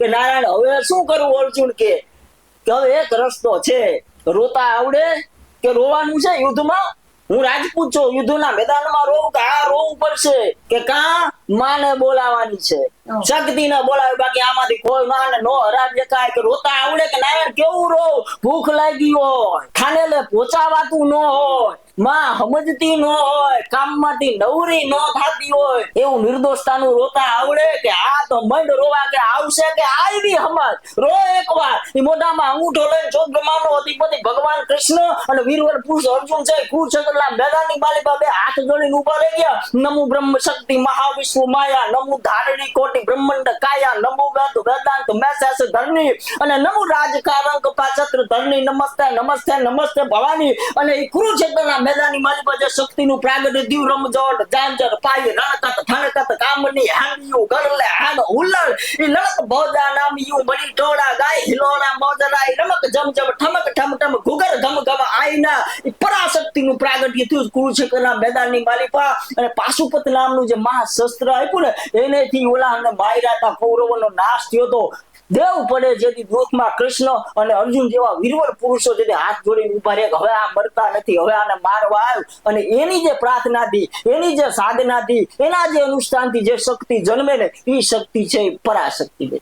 કે નારાયણ હવે શું કરવું? અર્જુન કે હવે એક રસ્તો છે, રોતા આવડે કે રોવાનું છે યુદ્ધમાં? હું રાજપૂત છું, યુદ્ધના મેદાનમાં રોવું કે આ રોવું પડશે કે કા માને બોલાવાની છે, શક્તિ ને બોલાવે, બાકી આમાંથી કોઈ માને નો હરાવી શકાય. કે રોતા આવડે કે નારાયણ કેવું રોવ? ભૂખ લાગી હોય, ખાનેલે પોચાવાતું ન હોય, માં સમજતી ન હોય, કામમાંથી નવરી ન થતી હોય, એવું નિર્દોષતાનું રોતા આવડે? કે આ તો મંડ રોવા કે આવશે કે આવી સમજ રો એકવાર. એ મોઢામાં અંગૂઠો લઈને ચોદ્રમાનો અધિપતિ ભગવાન કૃષ્ણ અને વીરવર પુરુષ અર્જુન છે કુરુક્ષેત્રના મેદાનની બાલીમાં બે હાથ જોડીને ઉભા રહી ગયા. નમો બ્રહ્મ શક્તિ મહાવિશ્વ માયા, નમો ધારણી કોટી બ્રહ્માંડ કાયા, નમો વેદ વેદાંત મેષેશ ધરણી, અને નમો રાજકારંક પાછત્ર ધરણી, નમસ્તે નમસ્તે નમસ્તે ભવાની. અને એ કુરુક્ષેત્રના મેદાનની માલિકા જે શક્તિનું પ્રાગટ્ય દીવ રમજોડ જાંજર પાય રણકત થણકત કામની હાંડિયું ગરલે હાડ હુલ્લડ એ લડક ભોજા નામિયું બડી ટોળા ગાય હિલોડા મોજરાય રમક જમજમ ઠમક ઠમ ઠમ ઘુગર ઘમ ઘમ આઈના એ પરાશક્તિનું પ્રાગટ્ય થયું કુરુક્ષેત્રના મેદાનની માલિકા. અને પાશુપત નામનું જે મહાશસ્ત્ર આપ્યું ને એનેથી ઓલાને માર્યા હતા, કૌરવોનો નાશ થયો હતો. દેવ પડે જેથી દુઃખમાં કૃષ્ણ અને અર્જુન જેવા વીરવર પુરુષો જેથી હાથ જોડીને ઉભા રહે, હવે આ મરતા નથી, હવે આને મારવા આવ્યું. અને એની જે પ્રાર્થનાથી, એની જે સાધનાથી, એના જે અનુષ્ઠાનથી જે શક્તિ જન્મે ને એ શક્તિ છે પરાશક્તિ.